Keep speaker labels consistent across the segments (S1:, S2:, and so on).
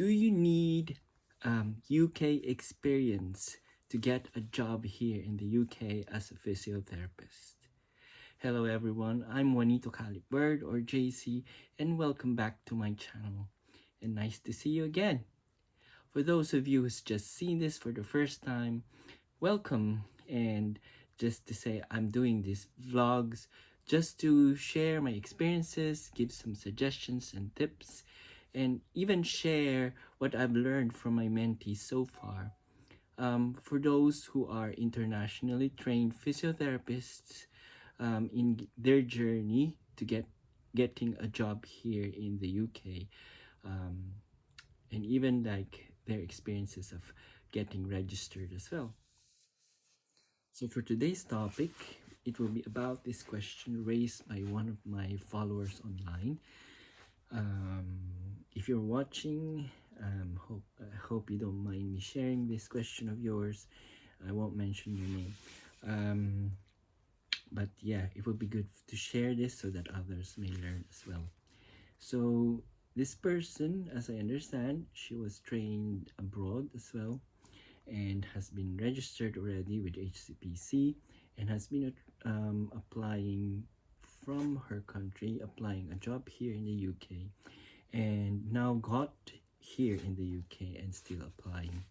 S1: Do you need UK experience to get a job here in the UK as a physiotherapist? Hello everyone, I'm Juanito Calibird or JC and welcome back to my channel. And nice to see you again. For those of you who's just seen this for the first time, welcome. And just to say, I'm doing these vlogs just to share my experiences, give some suggestions and tips, and even share what I've learned from my mentees so far. For those who are internationally trained physiotherapists in their journey to getting a job here in the UK, and even like their experiences of getting registered as well. So for today's topic, it will be about this question raised by one of my followers online. If you're watching, hope you don't mind me sharing this question of yours. I won't mention your name. But yeah, it would be good to share this so that others may learn as well. So this person, as I understand, she was trained abroad as well and has been registered already with HCPC and has been applying from her country, applying a job here in the UK, and now got here in the UK and still applying.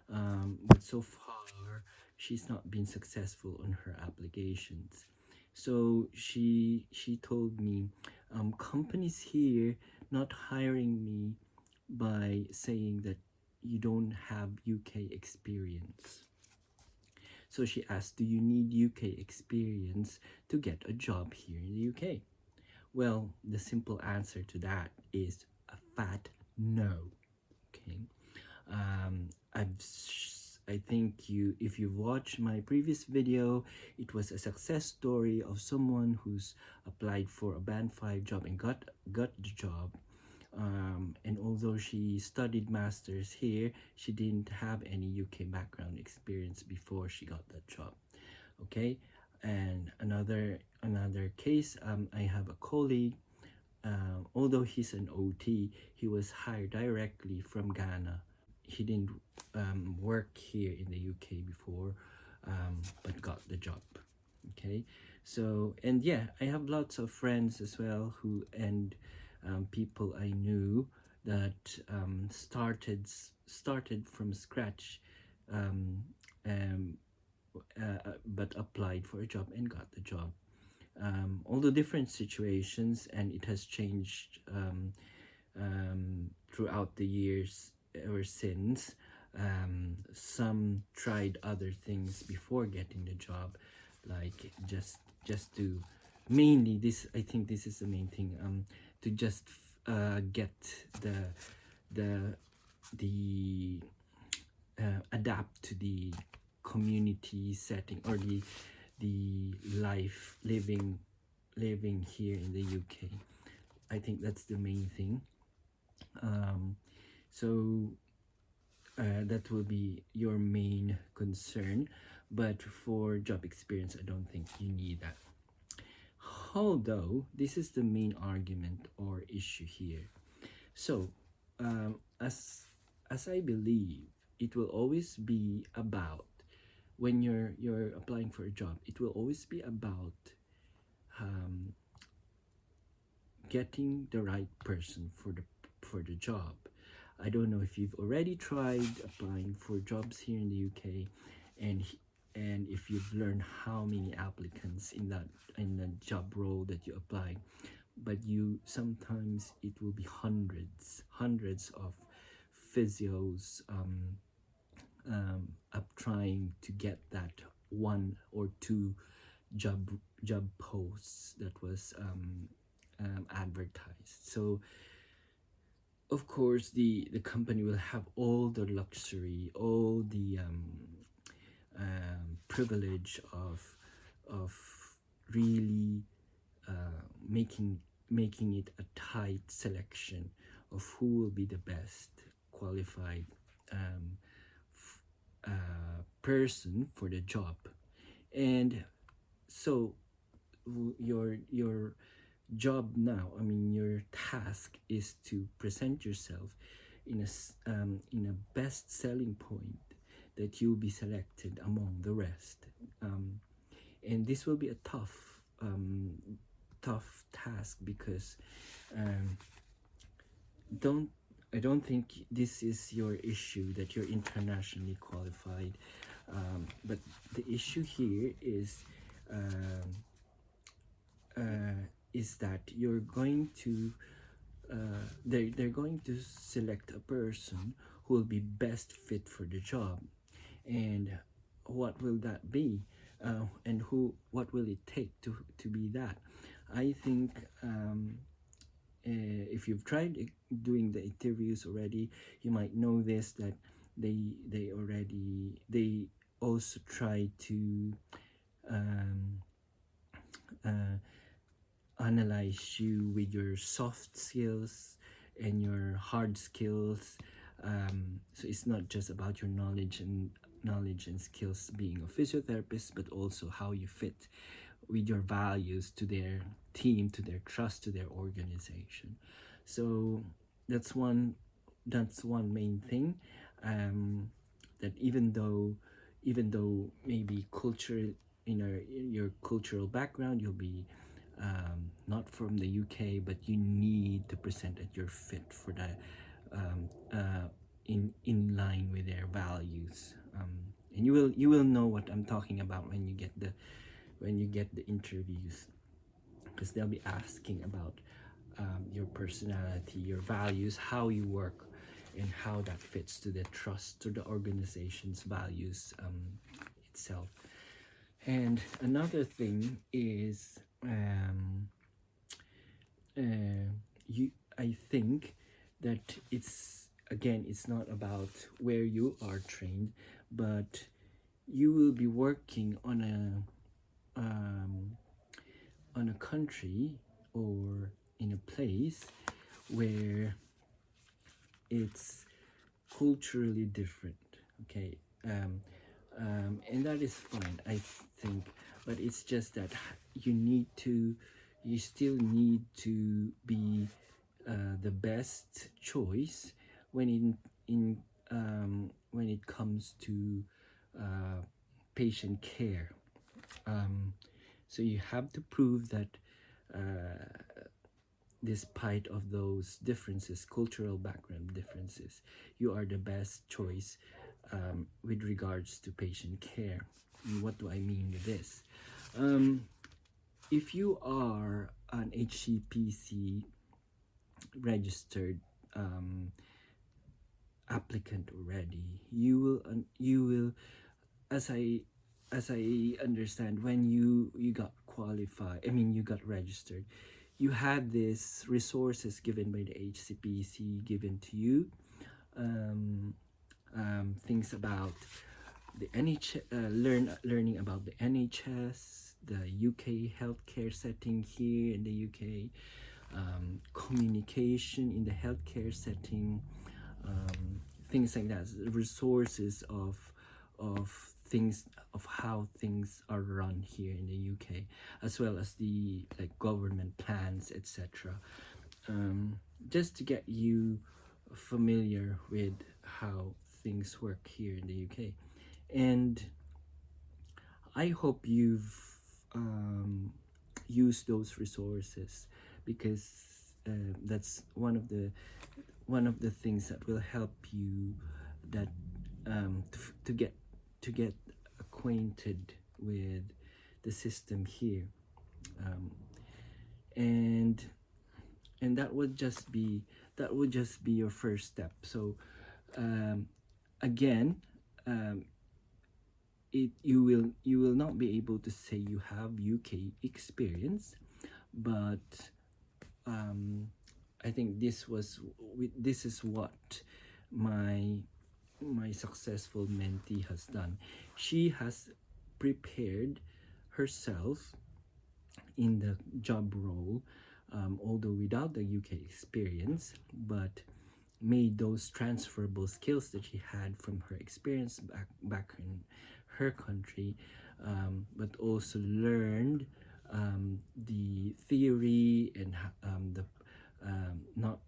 S1: But so far, she's not been successful on her applications. So she told me, companies here not hiring me by saying that you don't have UK experience. So she asked, do you need UK experience to get a job here in the UK? Well, the simple answer to that is a fat no. Okay. I think if you watched my previous video, it was a success story of someone who's applied for a band 5 job and got the job. And although she studied masters here, she didn't have any UK background experience before she got that job. Okay. And another case, I have a colleague. Although he's an OT, he was hired directly from Ghana. He didn't work here in the UK before, but got the job. Okay, so, and yeah, I have lots of friends as well who, and people I knew that started from scratch, but applied for a job and got the job. Although different situations, and it has changed throughout the years ever since. Some tried other things before getting the job, like just to, mainly this, I think this is the main thing, to just get the adapt to the community setting or the life living here in the UK. I think that's the main thing. So that will be your main concern, but for job experience, I don't think you need that. Although this is the main argument or issue here. So as I believe, it will always be about, when you're applying for a job, it will always be about getting the right person for the job. I don't know if you've already tried applying for jobs here in the UK, and if you've learned how many applicants in the job role that you apply, but sometimes it will be hundreds of physios up trying to get that one or two job posts that was advertised. So of course the company will have all the luxury, all the privilege of really making it a tight selection of who will be the best qualified person for the job. And so your job now, I mean your task, is to present yourself in a best selling point that you'll be selected among the rest. And this will be a tough task, because um, don't I don't think this is your issue that you're internationally qualified, but the issue here is that you're going to they're going to select a person who will be best fit for the job. And what will that be? And what will it take to be that? I think if you've tried doing the interviews already, you might know this, that they also try to um, uh, analyze you with your soft skills and your hard skills. So it's not just about your knowledge and skills being a physiotherapist, but also how you fit with your values to their team, to their trust, to their organization. So that's one main thing, that even though maybe culture, your cultural background, you'll be not from the UK, but you need to present that you're fit for that, in line with their values. And you will know what I'm talking about when you get the interviews, because they'll be asking about your personality, your values, how you work, and how that fits to the trust, to the organization's values itself. And another thing is, I think that it's not about where you are trained, but you will be working on a country or in a place where it's culturally different. Okay. And that is fine, I think, but it's just that you still need to be the best choice when it comes to patient care. So you have to prove that, despite of those differences, cultural background differences, you are the best choice with regards to patient care. And what do I mean with this? If you are an HCPC registered applicant already, you will as I understand, when you got qualified, you got registered, you had these resources given by the HCPC given to you, things about the learning about the NHS, the UK healthcare setting here in the UK, communication in the healthcare setting, things like that, resources of things, of how things are run here in the UK, as well as the government plans, etc. Just to get you familiar with how things work here in the UK. And I hope you've used those resources, because that's one of the things that will help you, that to get acquainted with the system here, and that would just be your first step. So again, you will not be able to say you have UK experience, but I think this is what my successful mentee has done. She has prepared herself in the job role, although without the UK experience, but made those transferable skills that she had from her experience back in her country, but also learned the theory and the not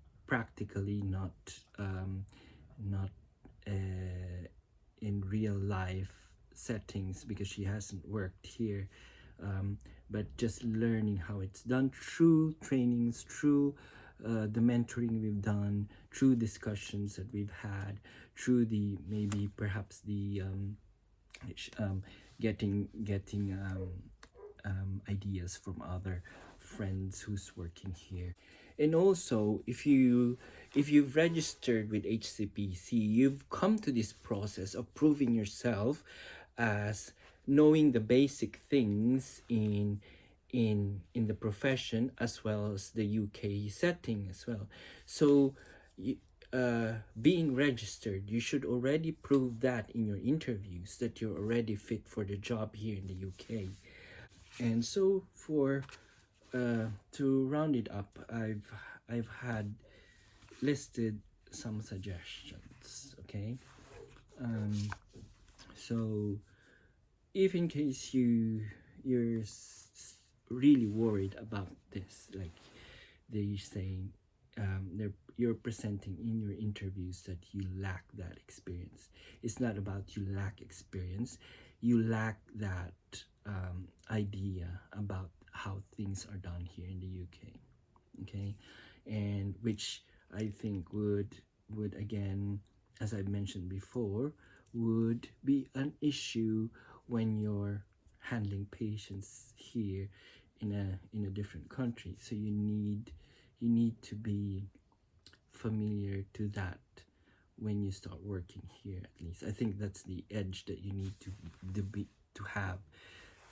S1: practically, not in real life settings, because she hasn't worked here, but just learning how it's done through trainings, through the mentoring we've done, through discussions that we've had, through the maybe perhaps the getting ideas from other friends who's working here. And also, if you've registered with HCPC, you've come to this process of proving yourself as knowing the basic things in the profession, as well as the UK setting as well. So being registered, you should already prove that in your interviews, that you're already fit for the job here in the UK. And so for to round it up, I've had listed some suggestions. Okay, so if in case you're really worried about this, like they're saying, you're presenting in your interviews that you lack that experience. It's not about you lack experience, you lack that idea about how things are done here in the UK. Okay, and which I think would again, as I mentioned before, would be an issue when you're handling patients here in a different country. So you need to be familiar to that when you start working here. At least I think that's the edge that you need to have,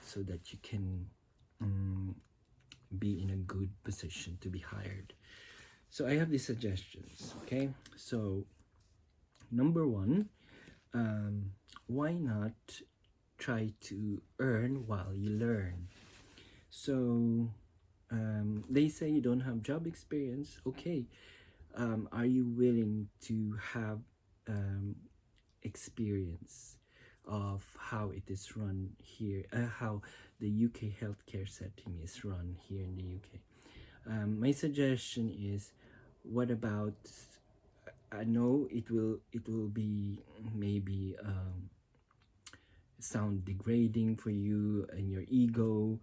S1: so that you can be in a good position to be hired. So I have these suggestions. Okay, so number one, why not try to earn while you learn? So they say you don't have job experience. Okay, are you willing to have experience of how it is run here, how the UK healthcare setting is run here in the UK? My suggestion is, what about, I know it will be maybe sound degrading for you and your ego,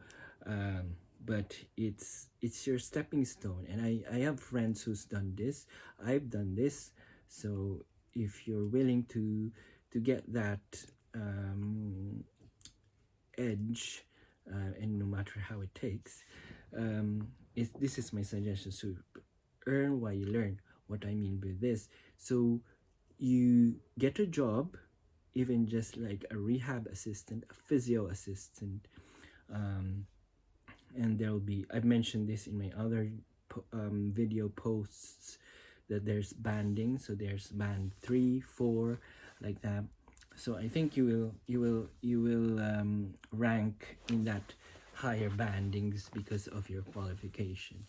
S1: but it's your stepping stone. And I have friends who's done this, I've done this. So if you're willing to get that edge, and no matter how it takes, this is my suggestion. So earn while you learn. What I mean by this, so you get a job, even just like a rehab assistant, a physio assistant, and there will be, I've mentioned this in my other video posts, that there's banding. So there's band 3, 4, like that. So I think you will rank in that higher bandings because of your qualification.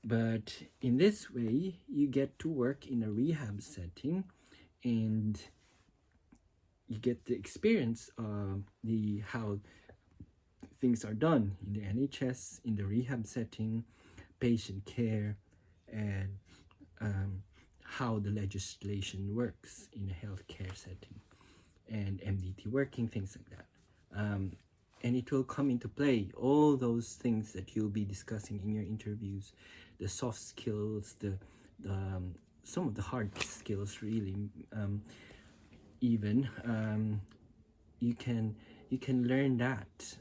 S1: But in this way, you get to work in a rehab setting, and you get the experience of the how things are done in the NHS, in the rehab setting, patient care, and how the legislation works in a healthcare setting, and MDT working, things like that. And it will come into play, all those things that you'll be discussing in your interviews, the soft skills, the some of the hard skills, really. Even you can learn that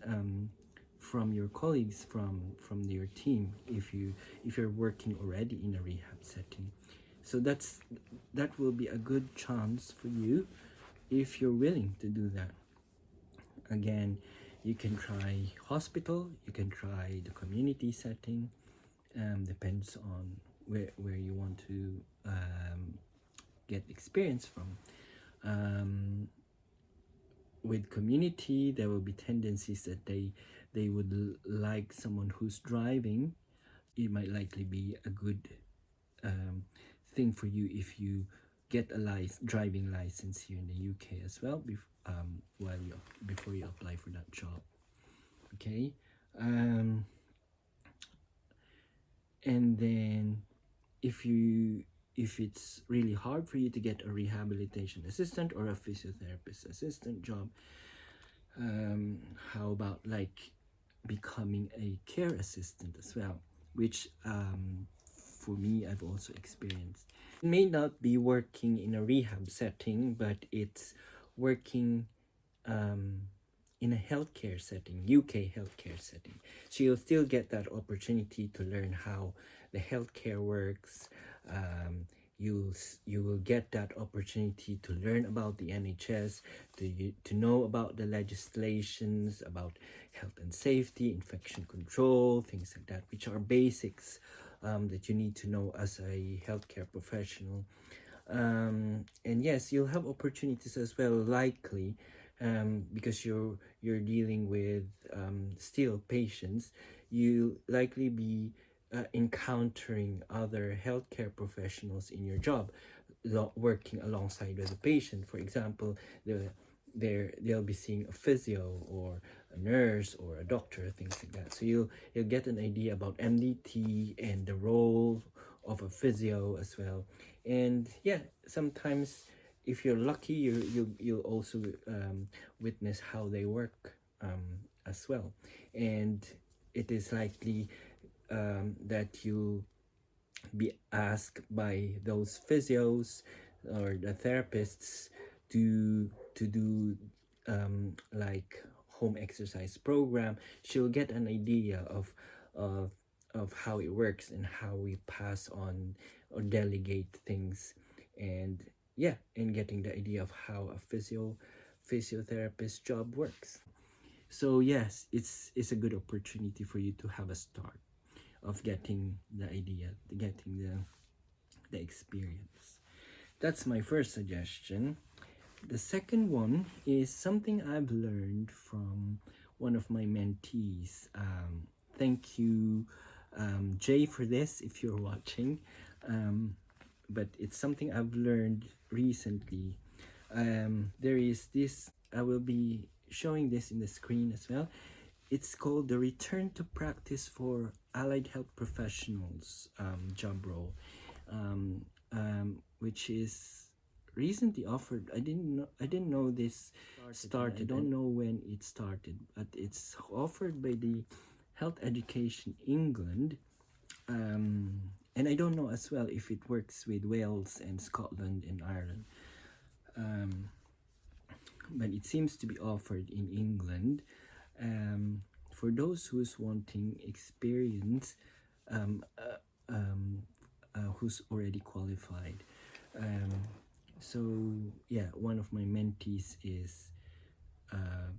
S1: from your colleagues, from your team, if you're working already in a rehab setting. So that will be a good chance for you if you're willing to do that. Again, you can try hospital, you can try the community setting, depends on where you want to get experience from. With community, there will be tendencies that they would like someone who's driving. It might likely be a good thing for you if you get a driving license here in the UK as well, before you apply for that job. Okay, and then if if it's really hard for you to get a rehabilitation assistant or a physiotherapist assistant job, how about like becoming a care assistant as well, which for me I've also experienced. It may not be working in a rehab setting, but it's working um, in a healthcare setting, UK healthcare setting. So you'll still get that opportunity to learn how the healthcare works. You will get that opportunity to learn about the NHS, to know about the legislations about health and safety, infection control, things like that, which are basics that you need to know as a healthcare professional. And yes, you'll have opportunities as well, likely, because you're dealing with still patients. You likely be encountering other healthcare professionals in your job, working alongside with the patient. For example, they'll be seeing a physio or a nurse or a doctor, things like that. So you'll get an idea about MDT and the role of a physio as well. And yeah, sometimes if you're lucky, you'll also witness how they work as well. And it is likely that you'll be asked by those physios or the therapists to do like home exercise program. She'll get an idea of of how it works and how we pass on or delegate things, and yeah, and getting the idea of how a physiotherapist job works. So yes, it's a good opportunity for you to have a start of getting the idea, getting the experience. That's my first suggestion. The second one is something I've learned from one of my mentees. Thank you, Jay, for this if you're watching. But it's something I've learned recently. There is this, I will be showing this in the screen as well. It's called the Return to Practice for Allied Health Professionals job role, which is recently offered. I didn't know this started. I don't know when it started, but it's offered by the Health Education England, and I don't know as well if it works with Wales and Scotland and Ireland, but it seems to be offered in England. For those who's wanting experience, who's already qualified. So yeah, one of my mentees is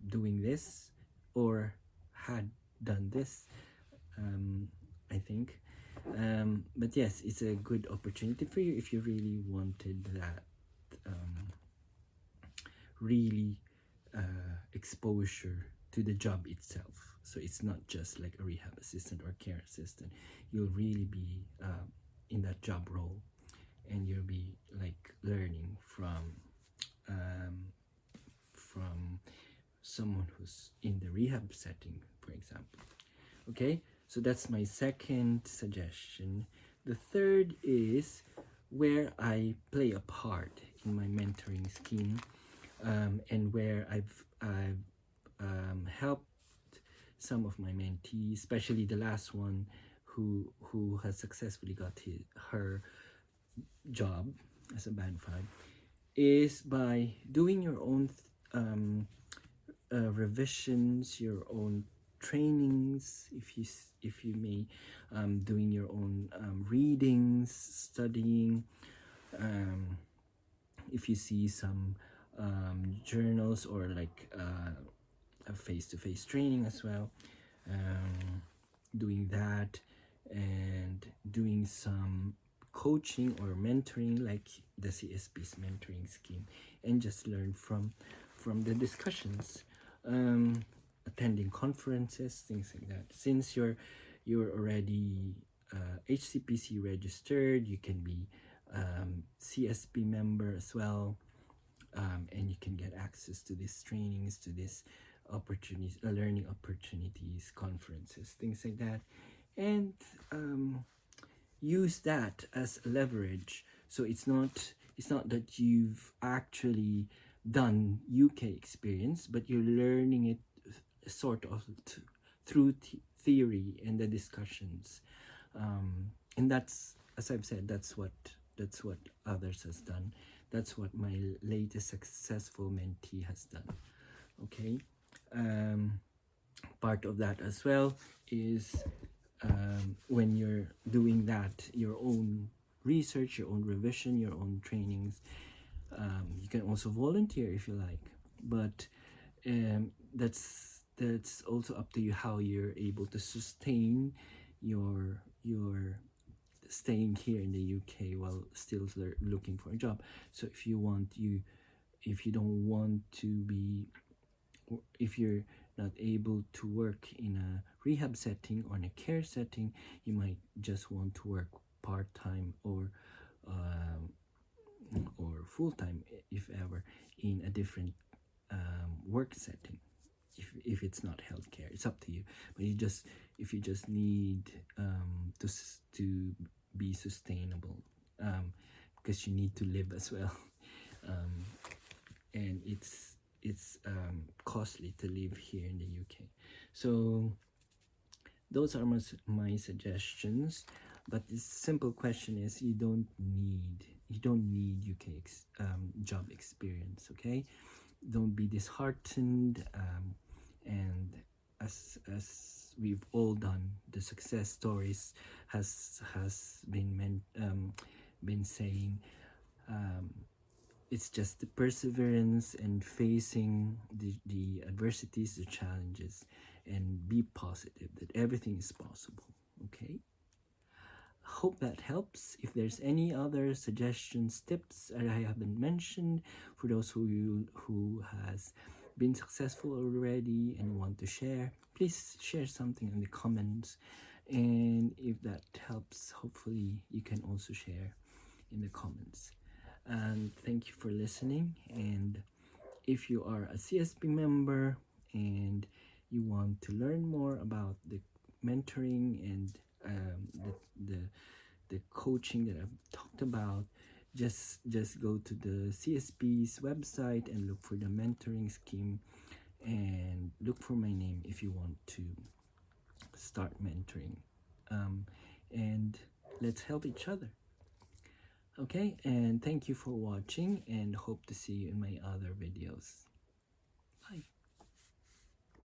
S1: doing this or had done this, I think. But yes, it's a good opportunity for you if you really wanted that really exposure to the job itself. So it's not just like a rehab assistant or care assistant. You'll really be in that job role, and you'll be like learning from someone who's in the rehab setting, for example. Okay, so that's my second suggestion. The third is where I play a part in my mentoring scheme, and where I've helped some of my mentees, especially the last one who has successfully got her job as a band 5, is by doing your own revisions, your own trainings, if you may, doing your own readings, studying. If you see some journals or like a face-to-face training as well, doing that, and doing some coaching or mentoring like the CSP's mentoring scheme, and just learn from the discussions, attending conferences, things like that. Since you're already HCPC registered, you can be CSP member as well, and you can get access to these trainings, to these opportunities, learning opportunities, conferences, things like that, and use that as leverage So it's not that you've actually done UK experience, but you're learning it sort of through theory and the discussions, and that's, as I've said, that's what others has done. That's what my latest successful mentee has done. Okay. Part of that as well is, when you're doing that, your own research, your own revision, your own trainings, you can also volunteer if you like, but that's also up to you how you're able to sustain your staying here in the UK while still looking for a job. So if you don't want to be, if you're not able to work in a rehab setting or in a care setting, you might just want to work part-time or full-time, if ever, in a different work setting. If it's not healthcare, it's up to you. But if you just need to be sustainable, because you need to live as well, and it's costly to live here in the UK. So those are my suggestions. But the simple question is, you don't need UK job experience. Okay, don't be disheartened, and as we've all done, the success stories has been saying, it's just the perseverance and facing the adversities, the challenges, and be positive that everything is possible. Okay, hope that helps. If there's any other suggestions, tips that I haven't mentioned, for those who has been successful already and want to share, please share something in the comments. And if that helps, hopefully you can also share in the comments. And thank you for listening. And if you are a CSP member and you want to learn more about the mentoring and the coaching that I've talked about, just go to the CSP's website and look for the mentoring scheme, and look for my name if you want to start mentoring, and let's help each other. Okay, and thank you for watching, and hope to see you in my other videos.